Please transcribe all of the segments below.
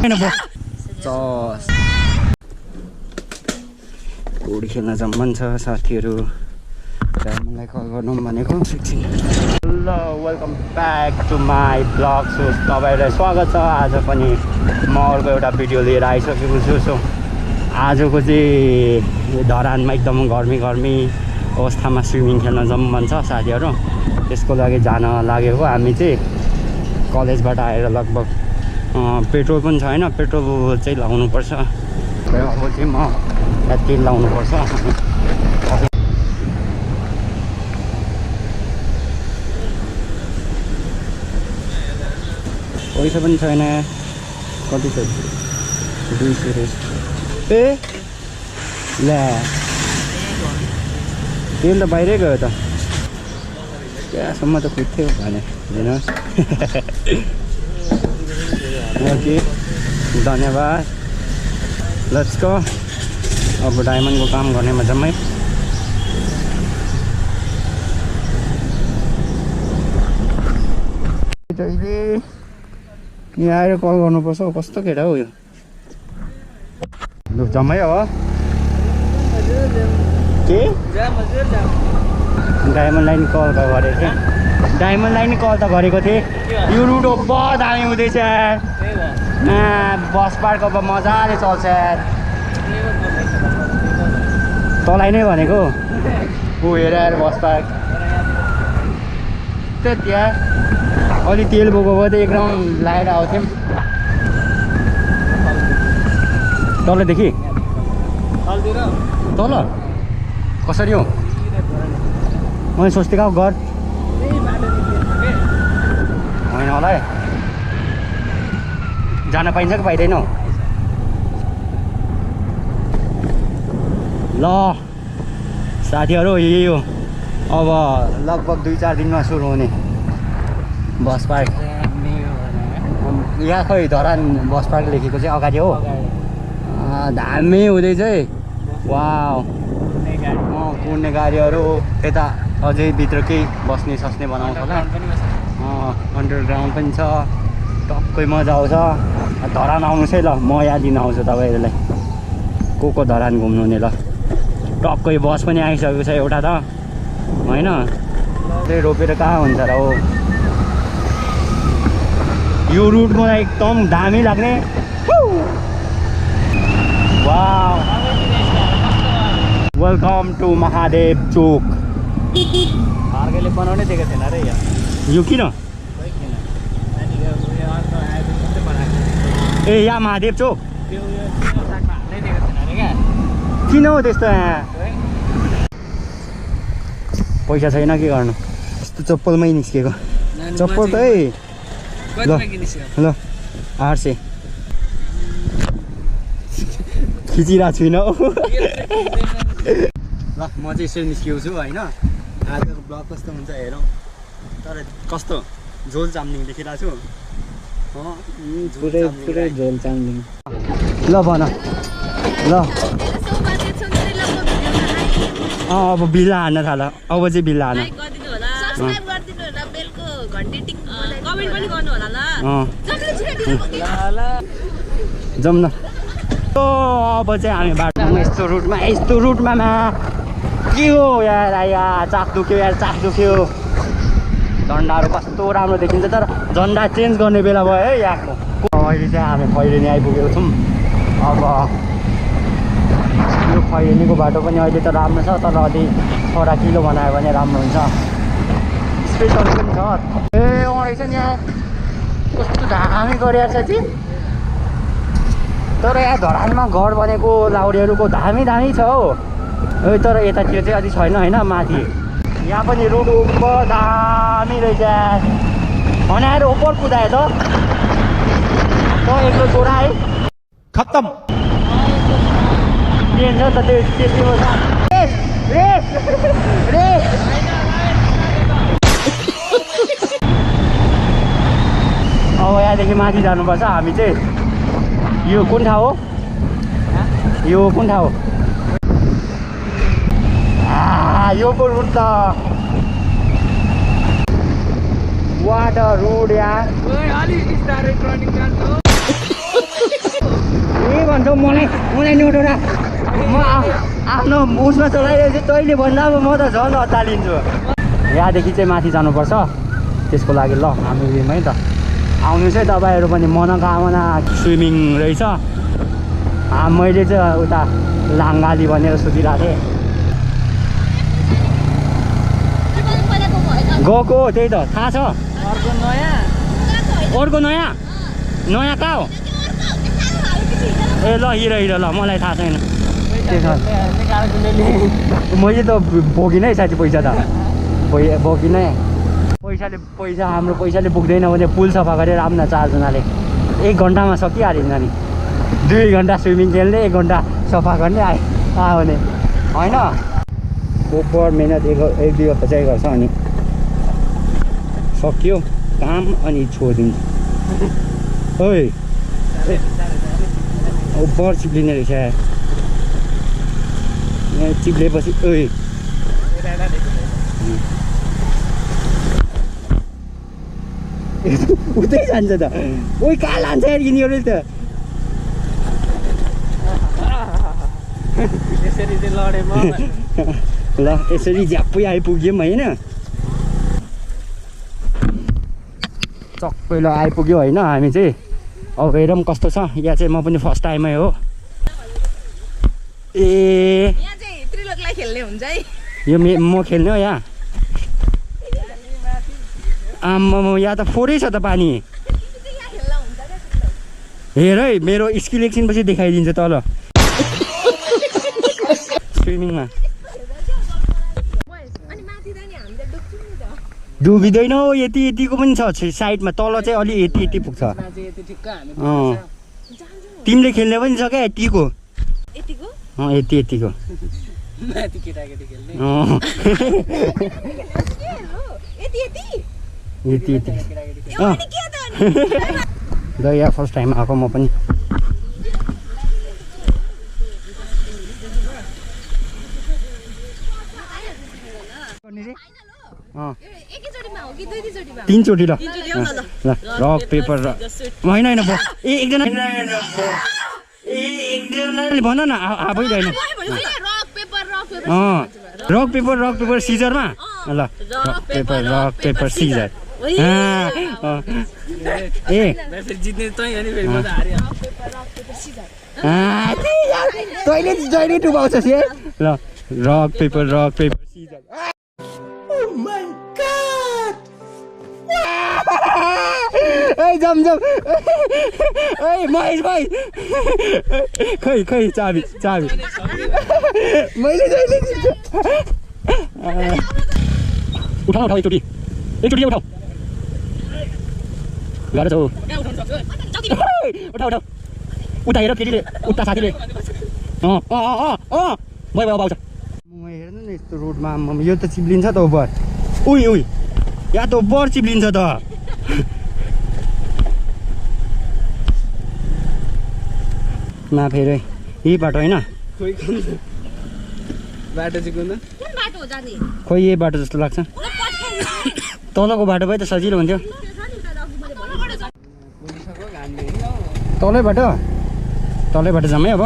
छैन पो पौडी खेल्न जम्मन छ साथीहरू मलाई कल गर्नु भनेको एकछिन ल welcome back to my blog so तपाईँहरूलाई स्वागत छ आज पनि म अर्को एउटा भिडियो लिएर आइसकेको छु सो आजको चाहिँ धरानमा एकदम गर्मी अवस्थामा स्विमिङ खेल्न जम्मन छ साथीहरू त्यसको लागि जान लागेको हामी चाहिँ कलेजबाट आएर लगभग पेट्रोल पनि छैन पेट्रोल चाहिँ लाउनुपर्छ अब चाहिँ म तेल लाउनुपर्छ पैसा पनि छैन कति छ 200 ए ल्या तेल त बाहिरै गयो त त्यहाँसम्म त कुद्थ्यो भने हेर्नुहोस् ओके धन्यवाद लेट्स गो अब डायमन्डको काम गर्ने मजामै यहाँ आएर कल गर्नुपर्छ कस्तो केटा हो यो लु जम्मै हो के डायमन्ड लाइन कल त गरेको थिएँ डायमन्ड लाइन कल त गरेको थिएँ यो रुट बहुत दामी हुँदैछ बस पार्क अब मजाले चल्छ तँलाई नै भनेको ऊ हेर बस पार्क त्यहाँ अलि तेल बोको भए त एक राउन्ड लगाएर आउँथ्यौँ तलदेखि तल कसरी हो मैले सोच्थेँ कहाँ घर होइन होला है जान पाइन्छ कि पाइँदैन ल साथीहरू यही हो अब लगभग 2-4 दिनमा सुरु हुने बस पार्क यहाँ खोइ धरान बस पार्क लेखेको चाहिँ अगाडि हो धामी हुँदैछ है वाउ कुद्ने गाडीहरू यता अझै भित्र केही बस्ने सस्ने बनाउँछ होला अन्डरग्राउन्ड पनि छ टक्कै मजा आउँछ धरान आउनुहोस् है ल म यहाँ दिन आउँछु तपाईँहरूलाई को धरान घुम्नुहुने ल टक्कै बस पनि आइसकेको छ एउटा त होइन त्यही रोपेर कहाँ हुन्छ र हो यो रुट मलाई एकदम दामी लाग्ने वाउ वेलकम टु महादेव चोक अर्कैले बनाउनै दिएको थिएन र यो किन ए यहाँ महादेव चोक किन हो त्यस्तो यहाँ पैसा छैन के गर्नु यस्तो चप्पलमै निस्केको चप्पल त है ल 800 खिचिरहेको छुइनँ ल म चाहिँ यसरी निस्केको छु होइन आजको ब्लग कस्तो हुन्छ हेरौँ तर कस्तो झोल चाम्लिङ देखिरहेको छु पुरै झोल चाम्लिङ ल भन ल अब बिल्ला हान्न थाल अब चाहिँ बिल्ला हान्न जाउँ न अब चाहिँ हामी बाटोमा यस्तो रुटमा के हो यार चाक दुख्यो यार चाक दुख्यो झन्डाहरू कस्तो राम्रो देखिन्छ तर झन्डा चेन्ज गर्ने बेला भयो है यहाँको अहिले चाहिँ हामी खैरेनी आइपुगेको छौँ अब यो खैरेनीको बाटो पनि अहिले त राम्रो छ तर अलि किलो बनायो भने राम्रो हुन्छ स्पेसल पनि छ ए रहेछ नि यहाँ कस्तो धामी गरिरहेको छ कि तर यहाँ धरानमा घर बनेको लाउरेहरूको दामी छ हो तर यतातिर चाहिँ अझै छैन होइन माथि यहाँ पनि रोड उपर दामी रहेछ बनाएर उपर कुदायो त एक्लो छोरा है खत्तम ट्रेन छ त त्यो अब यहाँदेखि माथि जानुपर्छ हामी चाहिँ यो कुन ठाउँ हो यो कुन ठाउँ हो यो को रुट त वाट अ रोड यार छौ मलाई नोटोरा म आफ्नो उसमा चलाइरहेको छु तैँले भन्दा अब म त झन् अत्तालिन्छु यहाँदेखि चाहिँ माथि जानुपर्छ त्यसको लागि ल हामी है त आउनु चाहिँ तपाईँहरू पनि मनोकामना स्विमिङ रहेछ मैले चाहिँ उता लाङ्गाली भनेर सोचिरहेको थिएँ गएको त्यही त थाहा छ अर्को नयाँ कहाँ हो ए ल हिँड ल मलाई थाहा छैन मैले त बोकिनै साँच्ची पैसा त बोकिनै पैसा हाम्रो पैसाले पुग्दैन भने पुल सफा गरेर आउन 4 जनाले 1 घन्टामा सकिहालिन्छ नि 2 घन्टा स्विमिङ खेल्ने 1 घन्टा सफा गर्ने आयो भने होइन पर मेहनत 1-2 हप्ता चाहिँ गर्छ अनि सक्यो काम अनि छोडिदिन्छ ओइ बर चिप्लिने रहेछ यहाँ चिप्लेपछि ओइ उतै जान्छ त ओइ कहाँ लान्छ यार यिनीहरू त यसरी चाहिँ लडे म ल यसरी झ्याप्पै आइपुग्यौँ होइन चक्कै ल आइपुग्यो होइन हामी चाहिँ अब हेरौँ कस्तो छ यहाँ चाहिँ म पनि फर्स्ट टाइमै हो ए यहाँ चाहिँ त्रिलोकलाई खेल्ने हुन्छ है यो म खेल्ने हो यहाँ आम्मा यहाँ त फोरै छ त पानी हेर है मेरो स्किल एकछिनपछि देखाइदिन्छ तल स्विमिङमा डुबिँदैन हौ यतिको पनि छ साइडमा तल चाहिँ अलि यति पुग्छ तिमीले खेल्ने पनि छ क्या यतिको यतिको यति ल यहाँ फर्स्ट टाइम आएको म पनि तीनचोटि ल रक पेपर होइन एकजनाले भन न आफै होइन रक पेपर सिजरमा ल रक पेपर सिजर ए जित्ने तै अनि फेरि म त हारे तैँले डुबाउँछस् ए ल रक पेपर सिजर जम महेश भाइ खै चाबी मैले जहिले दिन्छ उठाउ एकचोटि उठाउ गाह्रो छ उठाउ उता हेर केटीले उता साथीले भयो अब आउँछ म हेर्नु न यस्तो रोडमा यो त चिप्लिन्छ त ओभर उही यहाँ त ओभर चिप्लिन्छ त मा फेरि यही बाटो होइन बाटो चाहिँ कुन बाटो हो जाने खोइ यही बाटो जस्तो लाग्छ तलको बाटो भए त सजिलो हुन्थ्यो तलै बाटो जाउँ है अब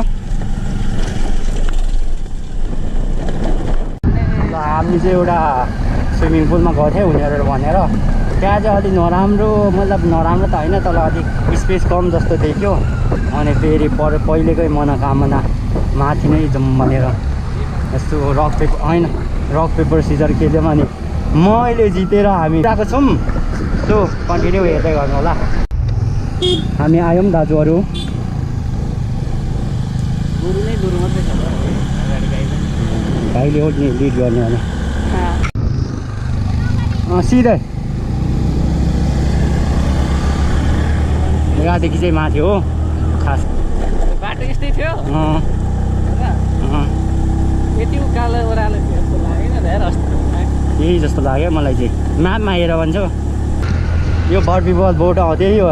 ल हामी चाहिँ एउटा स्विमिङ पुलमा गएको थियौँ उनीहरू भनेर त्यहाँ चाहिँ अलिक नराम्रो मतलब नराम्रो त होइन तर अलिक स्पेस कम जस्तो देख्यो अनि फेरि पहिलेकै मनोकामना माथि नै जाउँ भनेर यस्तो रक पेपर सिजर खेल्यौँ अनि मैले जितेर हामी गएको छौँ सो कन्टिन्यू हेर्दै गर्नु होला हामी आयौँ दाजुहरू गुरु मात्रै छ भाइले हो नि लिड गर्ने भने सिधै यहाँदेखि चाहिँ माथि हो खास बाटो यस्तै थियो यति उकालो ओह्रालो थियो जस्तो लागेन धेरै यही जस्तो लाग्यो मलाई चाहिँ म्यापमा हेर भन्छ यो भर पिपल बोट त्यही हो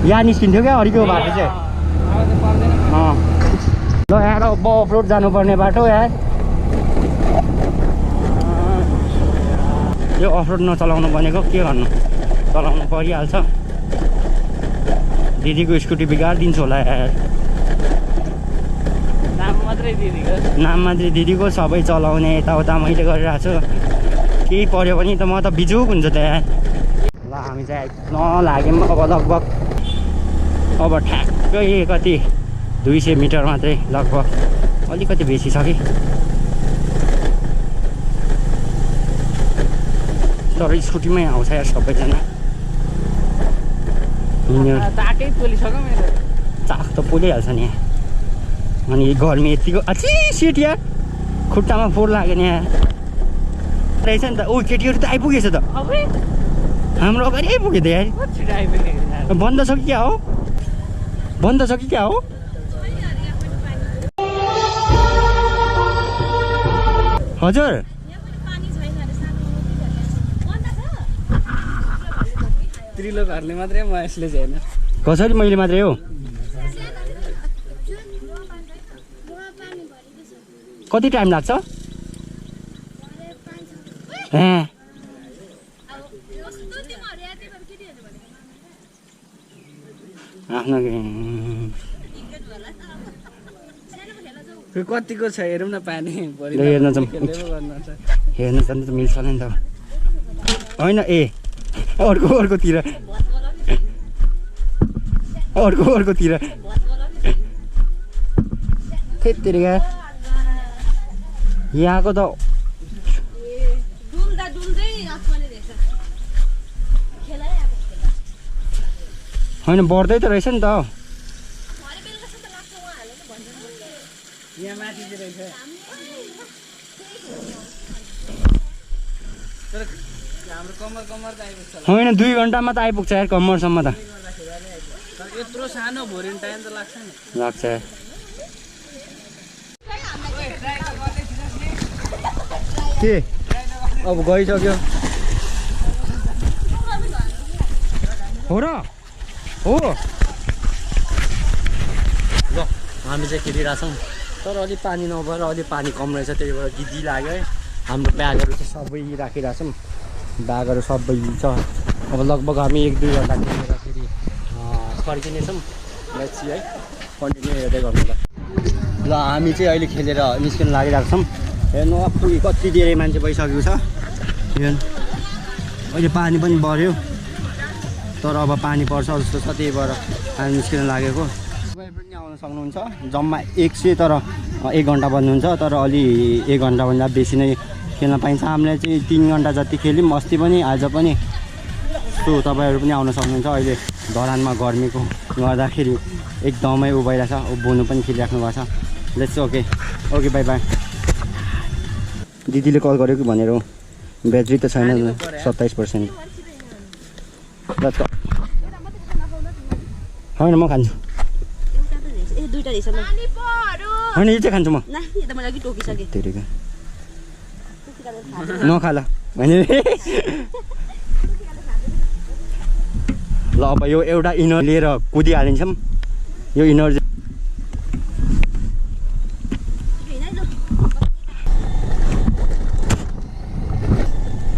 यहाँ निस्किन्थ्यो क्या अरूको बाटो चाहिँ ल यहाँ अब अफ रोड जानुपर्ने बाटो यहाँ यो अफ रोड नचलाउनु भनेको के गर्नु चलाउनु परिहाल्छ दिदीको स्कुटी बिगारिदिन्छु होला यार मात्रै दिदीको नाम मात्रै दिदीको सबै चलाउने यताउता मैले गरिरहेको छु केही पऱ्यो भने त म त बिजुक हुन्छ त यार ल हामी चाहिँ आइपुग्न लाग्यौँ अब लगभग अब ठ्याक्कै कति 200 मिटर मात्रै लगभग अलिकति बेसी छ कि तर स्कुटीमै आउँछ यार सबैजना ताकै पोलिसक्यो मेरो चाक त पोलिहाल्छ नि अनि गर्मी यतिको अची सिट यार खुट्टामा फोहोर लाग्यो नि यहाँ रहेछ नि त ओ केटीहरू त आइपुगेछ त अबे हाम्रो अगाडि आइपुग्यो त यार छिटो आइपुग्यो बन्द छ कि क्या हो बन्द छ कि क्या हो हजुर त्रिलोकहरूले मात्रै म यसले चाहिँ होइन कसरी मैले मात्रै हो कति टाइम लाग्छ आफ्नो कतिको छ हेरौँ न पानी हेर्न जाउँ हेर्न जानु त मिल्छ नि त होइन ए अर्कोतिर अर्कोतिर त्यतिका यहाँको त होइन बढ्दै त रहेछ नि त यहाँ माथि रहेछ तर हाम्रो कम्मर त आइपुग्छ होइन 2 घन्टामा त आइपुग्छ यार कम्मरसम्म त यत्रो सानो भोरिन टाइम त लाग्छ नि लाग्छ यार के अब गइसक्यो हो र हो ल हामी चाहिँ खेलिरहेछौँ तर अलि पानी नभएर अलि पानी कम रहेछ त्यही भएर गिद्दी लाग्यो है हाम्रो ब्यागहरू चाहिँ सबै राखिरहेछौँ ब्यागहरू सबै छ अब लगभग हामी 1-2 घन्टा खेलेर फेरि फर्किनेछौँ लेट्स सी है कन्टिन्यू हेर्दै गर्नु ल हामी चाहिँ अहिले खेलेर निस्किन लागिरहेको छौँ हेर्नु पुगी कति धेरै मान्छे भइसकेको छ हेर्नु अहिले पानी पनि बढ्यो तर अब पानी पर्छ जस्तो छ त्यही भएर हामी निस्किन लागेको तपाईँ पनि आउन सक्नुहुन्छ जम्मा 100 तर 1 घन्टा बन्नुहुन्छ तर अलि 1 घन्टाभन्दा बेसी नै खेल्न पाइन्छ हामीले चाहिँ 3 घन्टा जति खेल्यौँ अस्ति पनि आज पनि सो तपाईँहरू पनि आउन सक्नुहुन्छ अहिले धरानमा गर्मीको गर्दाखेरि एकदमै उ भइरहेछ बोनु पनि खेलिराख्नु भएको छ लेट्स ओके बाई बाई दिदीले कल गरेको भनेर ब्याट्री त छैन 27% लेट्स गो होइन म खान्छु होइन यो चाहिँ खान्छु म तेरिका नखा ल भने ल अब यो एउटा इनर लिएर कुदिहालिन्छौँ यो इनर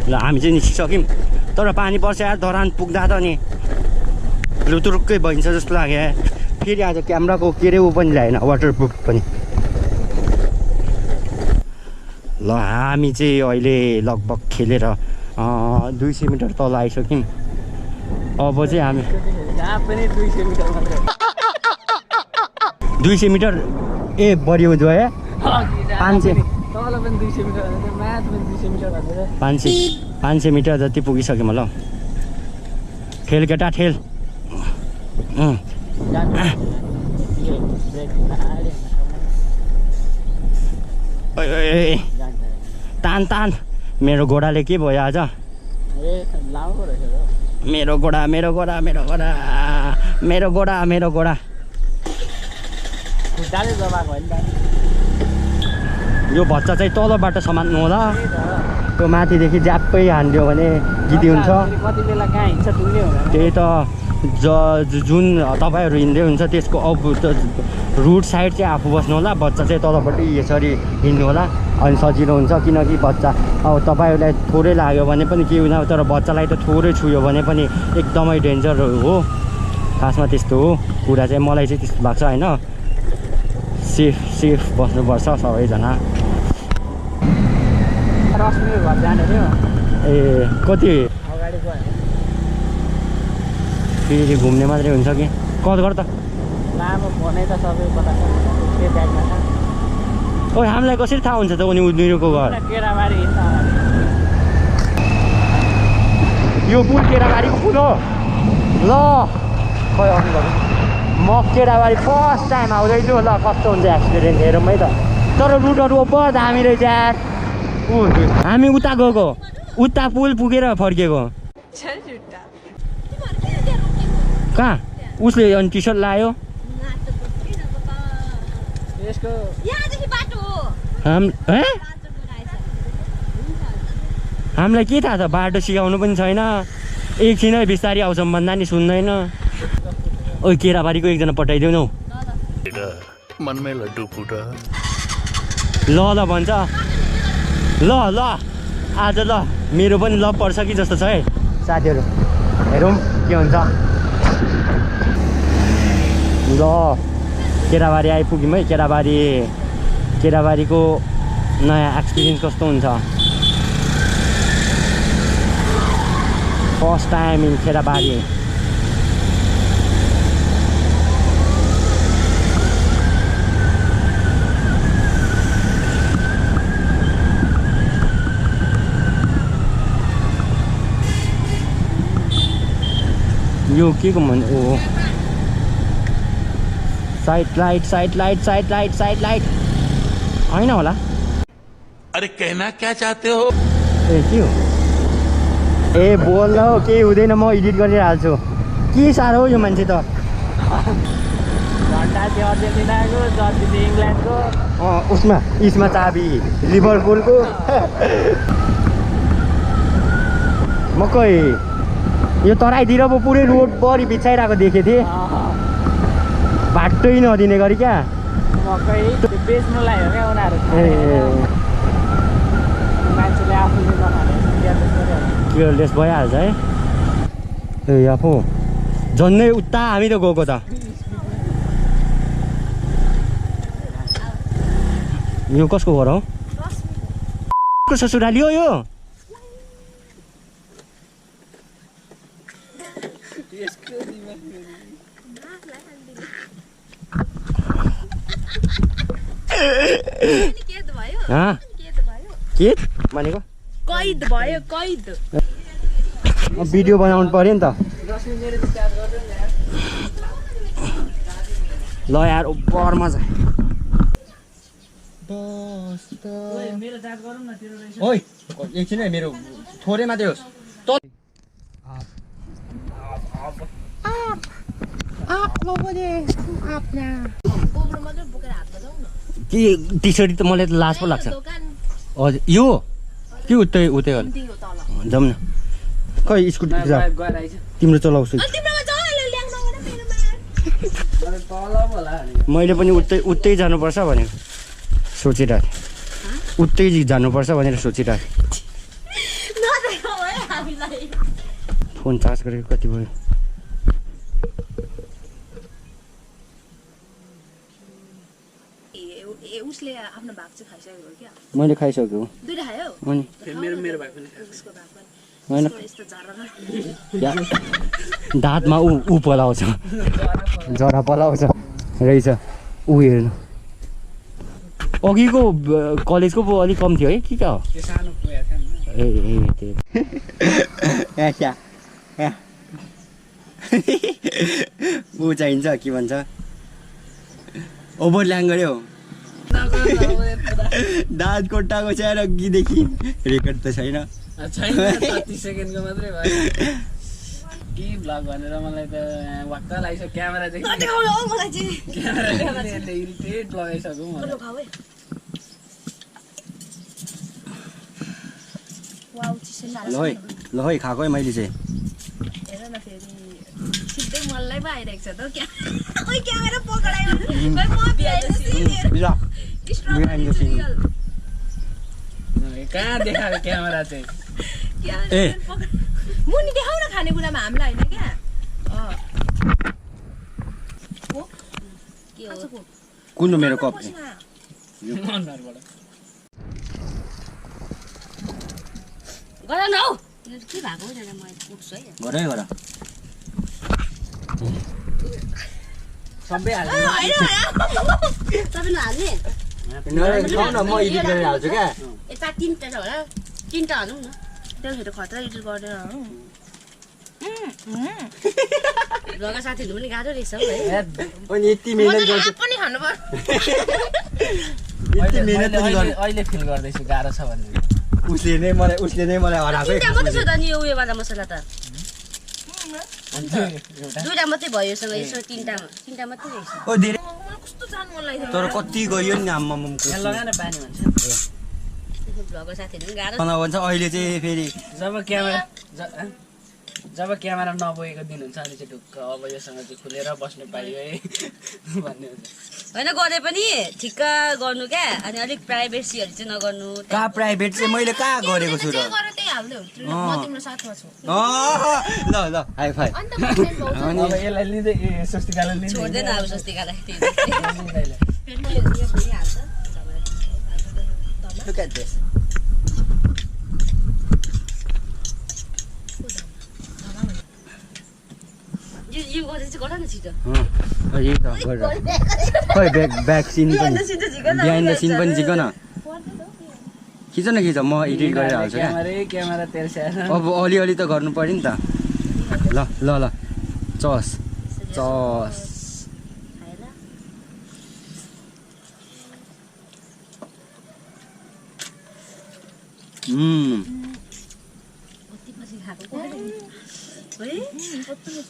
ल हामी चाहिँ निस्किसक्यौँ तर पानी पर्छ यार धरान पुग्दा त नि लुतुरुक्कै भइन्छ जस्तो लाग्यो यार फेरि आज क्यामेराको के अरे ऊ पनि ल्याएन वाटरप्रुफ पनि ल हामी चाहिँ अहिले लगभग खेलेर 200 मिटर तल आइसक्यौँ अब चाहिँ हामी जहाँ पनि 200 मिटर मात्रै 200 मिटर ए बढी जो है 500 तल पनि 200 मिटर माथि पनि 200 मिटर भनेर 500 मिटर जति पुगिसक्यौँ ल ठेल केटा ठेल तान तान मेरो घोडाले के भयो आज मेरो घोडा यो बच्चा चाहिँ तलबाट समात्नु होला त्यो माथिदेखि ज्याप्पै हानिदियो भने जिती हुन्छ कति बेला कहाँ हिँड्छ तुल्ने होला त्यही त जुन तपाईँहरू हिँड्दै हुन्छ त्यसको रुट साइड चाहिँ आफू बस्नु होला बच्चा चाहिँ तलपट्टि यसरी हिँड्नु होला अनि सजिलो हुन्छ किनकि बच्चा अब तपाईँहरूलाई थोरै लाग्यो भने पनि के हुँदैन तर बच्चालाई त थोरै छुयो भने पनि एकदमै डेन्जर हो खासमा त्यस्तो हो कुरा चाहिँ मलाई चाहिँ त्यस्तो लाग्छ होइन सेफ बस्नुपर्छ सबैजना। रश्मिको घर जाने थियो ए कति अगाडि गयो फेरि घुम्ने मात्रै हुन्छ कि कल गर त। लामो फोनै त सबै पता छ के ब्यागमा छ ओ हामीलाई कसरी थाहा हुन्छ त उनीहरूको घर? केराबारी हिँड्छ अगाडि यो पुल केराबारीको पुल हो ल। खै अघि गयो म केराबारी फर्स्ट टाइम आउँदैछु ल। कस्तो हुन्छ एक्सपिरियन्स हेरौँ है त। तर रुटहरू ओभर दामी रहेछ यार। हामी उता गएको उता पुल पुगेर फर्किएको। कहाँ उसले अनि टी सर्ट लायो यसको हामीलाई के थाहा छ? बाटो सिकाउनु पनि छैन। एकछिनै बिस्तारै आउँछौँ भन्दा नि सुन्दैन। ओ केराबारीको एकजना पठाइदेऊ न हौ। मनमै लड्डु फुट ल ल भन्छ ल ल आज ल मेरो पनि ल पर्छ कि जस्तो छ है साथीहरू। हेरौँ के हुन्छ। ल केराबारी आइपुग्यौँ है। केराबारीको नयाँ एक्सपिरियन्स कस्तो हुन्छ? First time in Kerabari. यो के को मन ओ साइड लाइट होइन होला। अरे कहना क्या चाहते हो? ए के हो? ए बोल न हौ केही हुँदैन म एडिट गरिहाल्छु। के साह्रो हो यो मान्छे त। घन्टा थियो अर्जेन्टिनाको जति थियो इङ्ल्यान्डको उसमा चाबी लिभरपुलको। मकै यो तराईतिर पो पुरै रोड बढी बिछाइरहेको देखेको थिएँ। बाटै नदिने गरी क्या। मकै बेच्नुलाई हो क्या उनीहरू ए मान्छेले आफूले नखाने केयरलेस भइहाल्छ है। ए आफू झन्डै उता हामी त गएको त। यो कसको घर हो? ससुराली हो यो? के भनेको? कैद भयो कैद। भिडियो बनाउनु पर्यो नि त। ल यार उपरमा छ। मेरो जाँच गरौँ न तेरो रहेछ। ओइ एकछिन है मेरो थोरै मात्रै होस्। के टी सर्ट त मलाई त लाज पो लाग्छ। हजुर यो के उतै गर्नु जाउँ न। खै स्कुटी तिम्रो चलाउँछु। मैले पनि उतै जानुपर्छ भनेको सोचिरहेको। उतै जानुपर्छ भनेर सोचिरहेको। फोन चार्ज गरेको कति भयो? उसले आफ्नो भाग चाहिँ खाइसकेको हो क्या? मैले खाइसक्यो। दुईटा खायो? अनि मेरो भाइ पनि उसको भाग पनि होइन यस्तो झरना दाँतमा ऊ पलाउँछ जरा पलाउँछ रहेछ। ऊ हेर्नु अघिको कलेजको पो अलिक कम थियो है कि क्या हो? सानो पुगेको थियो ए क्या ऊ चाहिन्छ के भन्छ ओभरल्याङ गऱ्यो दाँत कोट्टाको चाहिँ अघिदेखि रेकर्ड त छैन 30 सेकेन्डको मात्रै भयो के भ्लग भनेर मलाई त वाक्क लागिसक्यो क्यामेरा चाहिँ इरिटेट लगाइसक्यो म ल है खाएको है मैले चाहिँ हेर न फेरि सिधै मल्लै पो आइरहेको छ त क्या ओइ क्यामेरा पकडायो म कहाँ देखाएको क्यामेरा चाहिँ ए मुनि देखाउ न खानेकुरामा हामीलाई होइन क्या के हो कुन मेरो कप अनुहारबाट गर न हौ के भएको हो म उठ्छु है गरे गर सबै हाल्छ तपाईँ नहाल्ने खाऊ न म एडिट गरेर हाल्छु क्या यता तिनवटा छ होला तिनवटा हालौँ न त्यसरी खतरा एडिट गरेर हालौँ भ्लगर साथीहरू पनि गाह्रो रहेछ हौ है अनि यति मेहनत गर्छु पनि खानु पर्यो यति मेहनत पनि गर्छु अहिले फिल गर्दैछु गाह्रो छ भन्ने उसले नै मलाई हराएको तिनवटा मात्रै छ त नि यो उयोवाला मसला त दुईवटा मात्रै भयो योसँग यसो तिनवटा मात्रै रहेछ ओ धेरै कस्तो जानु मन लाग्यो तर कति गयो नि आम्माम यहाँ लगा न पानी भन्छ भ्लगर साथीहरू पनि गाह्रो भन्छ अहिले चाहिँ फेरि जब क्यामेरा नबोकेको दिन हुन्छ अनि चाहिँ ढुक्क अब योसँग चाहिँ खुलेर बस्नु पाइयो है भन्ने हुन्छ होइन गरे पनि ठिक्क गर्नु क्या अनि अलिक प्राइभेसीहरू चाहिँ नगर्नु कहाँ प्राइभेट चाहिँ मैले कहाँ गरेको छु र ल ल हाई फाई अब यसलाई लिँदै स्वस्तिकालाई लिँदै छोड्दैन अब स्वस्तिकालाई Look at this. यो गर्दै चाहिँ गर न छिटो यही त गरेर खोइ ब्याक सिन पनि बिहाइन्ड द सिन पनि झिक न खिच न खिच म एडिट गरेर हाल्छु क्या क्यामेरा तेर्स्याएर अब अलिअलि त गर्नु पर्यो नि त ल ल ल चस चस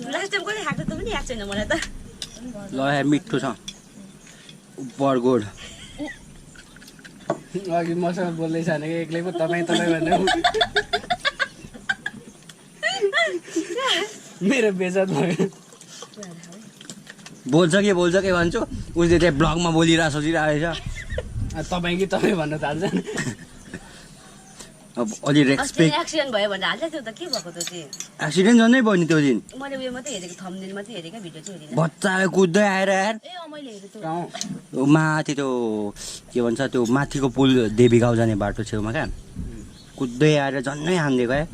लास्ट टाइम कहिले खाएको त पनि याद छैन मलाई त ल यार मिठो छ बरगोड अघि मसँग बोल्दैछ भने एक्लै पो तपाईँ भन्नु मेरो बेजत भयो बोल्छ के भन्छु उसले त्यहाँ ब्लगमा बोलिरहेको सोचिरहेको रहेछ तपाईँ कि तपाईँ भन्न थाल्छ अब अलि रेस्पेक्ट एक्सिडेन्ट भयो भनेर हाल्छ त्यो त के भएको त्यो चाहिँ एक्सिडेन्ट झन्डै भयो नि त्यो दिन मैले उयो मात्रै हेरेको थम्बनेल मात्रै हेरेको भिडियो चाहिँ हेरिनँ बच्चा कुद्दै आएर यार ए मैले हेरेको त्यो माथि त्यो के भन्छ त्यो माथिको पुल देवी गाउँ जाने बाटो छेउमा क्या कुद्दै आएर झन्नै हानिदिएको या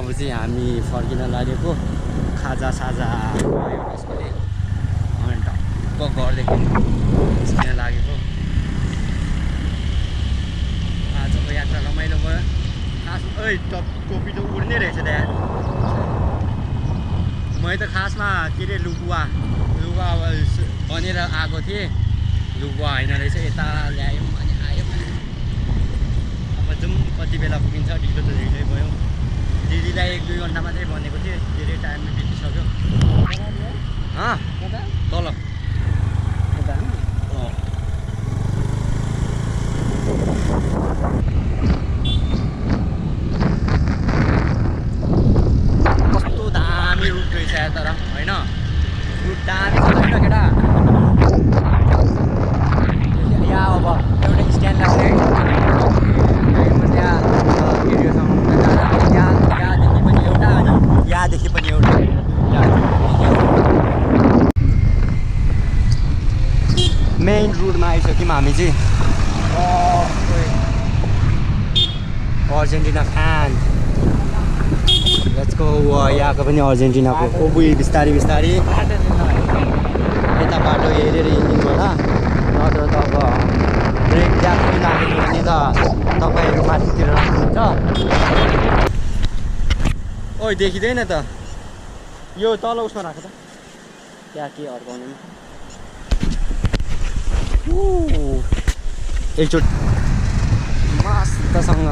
अब चाहिँ हामी फर्किन लागेको खाजा साजा भयो त्यसपछि अनि टक्क घरदेखि निस्किन लागेको आजको यात्रा रमाइलो भयो खास टोपी त उड्ने रहेछ त यार मैले त खासमा के अरे लुकुवा बनेर आएको थिएँ लुकुवा होइन रहेछ यता ल्यायौँ अनि आयो अब जाउँ कति बेला पुगिन्छ ढिलो त ढिलै भयो दिदीलाई 1-2 घन्टा मात्रै भनेको थिएँ धेरै टाइममा बितिसक्यो तल कस्तो दामी रुट रहेछ यार तर होइन रुट दामी छ होइन केटा यहाँ अब एउटा स्ट्यान्ड लाग्ने यहाँदेखि पनि एउटा मेन रोडमा आइसक्यौँ हामी चाहिँ अर्जेन्टिना फ्यान लेट्स गो यहाँको पनि अर्जेन्टिनाको कोबुई बिस्तारै यता बाटो हेरेर हिँड्नु होला नत्र त अब ब्रेक ज्यादै लाग्यो भने त तपाईँहरू माथितिर राख्नुहुन्छ ओइ देखिँदैन त यो तल उसमा राख त त्यहाँ के अड्काउने एकचोटि मस्तसँग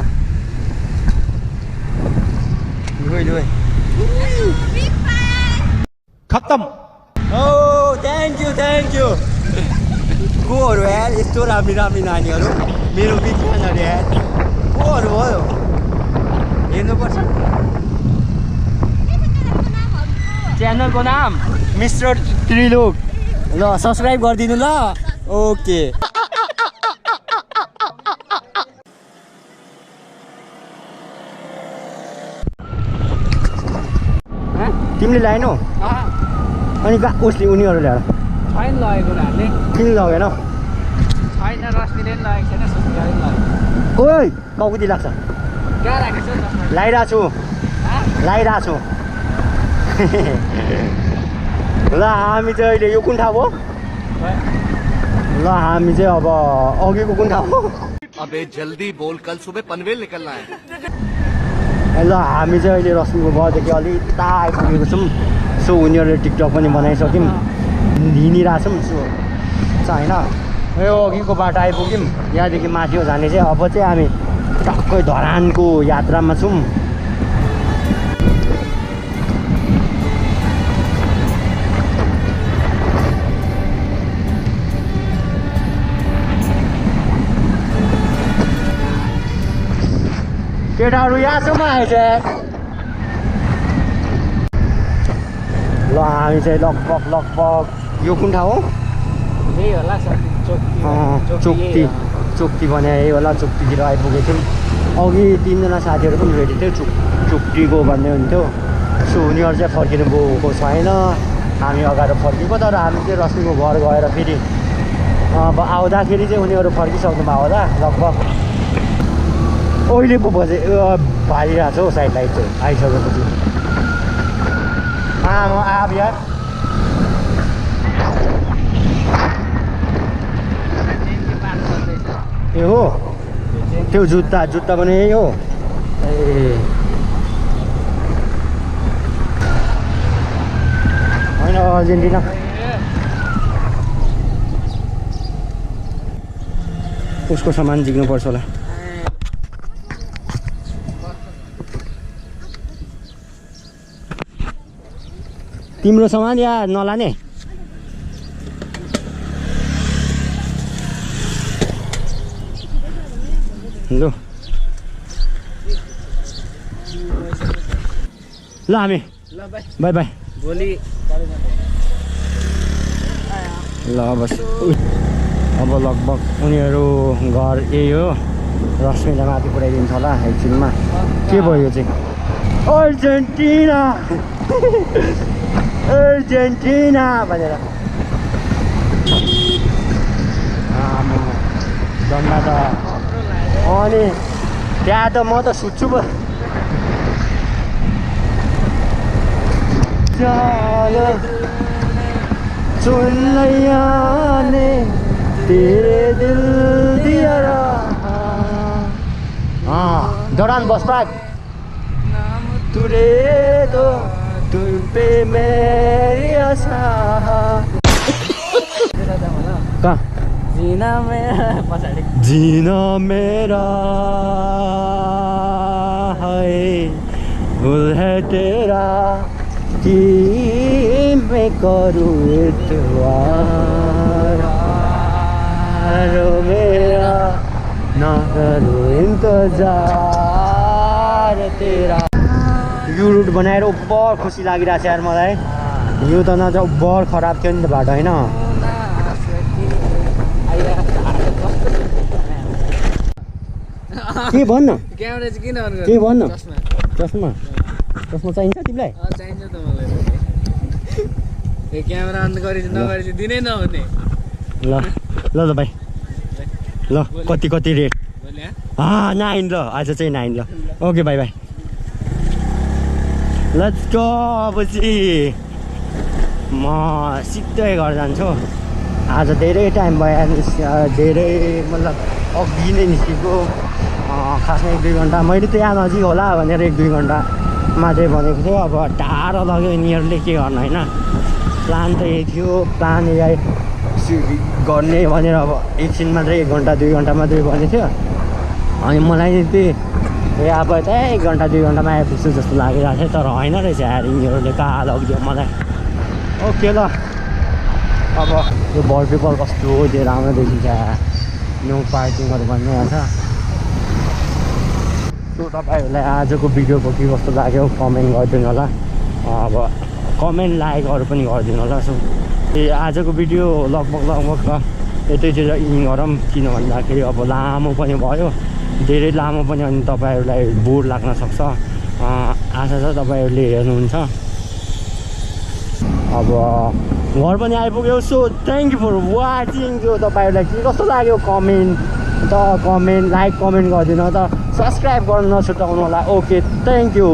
लु खत्तम ओ थ्याङ्क यू कोहरू यार यस्तो राम्री नानीहरू मेरो बिग फ्यानहरू यार कोहरू भयो हेर्नुपर्छ च्यानलको नाम मिस्टर त्रिलोक ल सब्सक्राइब गरिदिनु ल ओके तिमीले ल्याएनौ अनि उसले उनीहरू ल्याएर छैन लगेको उनीहरूले किन लगेन छैन रश्मिले पनि लगेको छैन सुस्मियाले पनि लगेको ओइ कति लाग्छ कहाँ राखेको छ चस्मा लगाइरहेको छु ल हामी चाहिँ अहिले यो कुन ठाउँ हो ल हामी चाहिँ अब अघिको कुन ठाउँ हो अबे जल्दी बोल कल सुबह पनवेल निकलना है ल हामी चाहिँ अहिले रश्मिको घरदेखि अलिक यता आइपुगेको छौँ सो उनीहरूले टिकटक पनि बनाइसक्यौँ हिँडिरहेछौँ सो होइन यो अघिको बाटो आइपुग्यौँ यहाँदेखि माथि हो जाने चाहिँ अब चाहिँ हामी टक्कै धरानको यात्रामा छौँ केटाहरू यहाँसम्म आएछ ल हामी चाहिँ लगभग यो कुन ठाउँ हो यही होला चोक्ती भने यही होला चोक्तीतिर आइपुगेको थियौँ अघि 3 जना साथीहरू पनि रेडी थियो चोक्तीको भन्ने हुन्थ्यो सो उनीहरू चाहिँ फर्किनु गएको छैन हामी अगाडि फर्किएको तर हामी चाहिँ रश्मिको घर गएर फेरि अब आउँदाखेरि चाहिँ उनीहरू फर्किसक्नु भयो होला लगभग अहिले पो बजे बालिरहेको छ हौ साइड लाइट चाहिँ आइसकेपछि म आब यार ए हो त्यो जुत्ता पनि यही हो ए होइन अर्जेन्टिना उसको सामान झिक्नुपर्छ होला तिम्रो सामान या नलाने ल हामी बाई बाई भोलि ल बस अब लगभग उनीहरू घर यही हो रश्मिलाई माथि पुऱ्याइदिन्छ होला एकछिनमा के भयो यो चाहिँ अर्जेन्टिना भनेर डन्डा त अनि त्यहाँ त म त सुत्छु पो चलो चुन लिया ने तेरे दिल दिया दौरान बस पार्क तुरे तो तुम पे मेरी आशा कहाँ जीना मेरा पछाडि जीना मेरा है भूल है तेरा कि मैं करूँ इतवार मेरा ना करूँ इंतजार तेरा यो रुट बनाएर उब्बर खुसी लागिरहेको छ यार मलाई यो त नजाऊ उब्बर खराब थियो नि त बाटो होइन के भन्न क्यामेरा चाहिँ किन अन के भन्न चस्मा चस्मा चाहिन्छ तिमीलाई चाहिन्छ त मलाई यो क्यामेरा अन गरे नगरे चाहिँ दिनै नहुने ल ल ल भाइ ल कति रेट भोलि 9 ल आज चाहिँ 9 ल okay by by let's go अब चाहिँ म सिधै घर जान्छु आज धेरै टाइम भयो धेरै मतलब अघि नै निस्केको खासमा 1-2 घन्टा मैले त यहाँ नजिक होला भनेर 1-2 घन्टा मात्रै भनेको थियो अब टाढो लग्यो यिनीहरूले के गर्नु होइन प्लान त यही थियो प्लान यही गर्ने भनेर अब एकछिन मात्रै 1 घन्टा 2 घन्टा मात्रै भनेको थियो अनि मलाई त्यही अब त 1 घन्टा 2 घन्टामा आइपुग्छु जस्तो लागिरहेको थियो तर होइन रहेछ यार यिनीहरूले कहाँ लगिदियो मलाई ओके ल अब यो भलपेपर कस्तो त्यो राम्रो देखिन्छ नो पार्किङहरू भनिरहेको छ सो तपाईँहरूलाई आजको भिडियोको के कस्तो लाग्यो कमेन्ट गरिदिनु होला अब कमेन्ट लाइकहरू पनि गरिदिनु होला सो आजको भिडियो लगभग यतैतिर इन गरौँ किन भन्दाखेरि अब लामो पनि भयो धेरै लामो पनि अनि तपाईँहरूलाई बोर लाग्न सक्छ आशा छ तपाईँहरूले हेर्नुहुन्छ अब घर पनि आइपुग्यो so thank you for watching जो तपाईँहरूलाई के कस्तो लाग्यो कमेन्ट लाइक कमेन्ट गरिदिनु त सब्सक्राइब गर्न नछुटाउनु होला ओके थ्याङ्क यू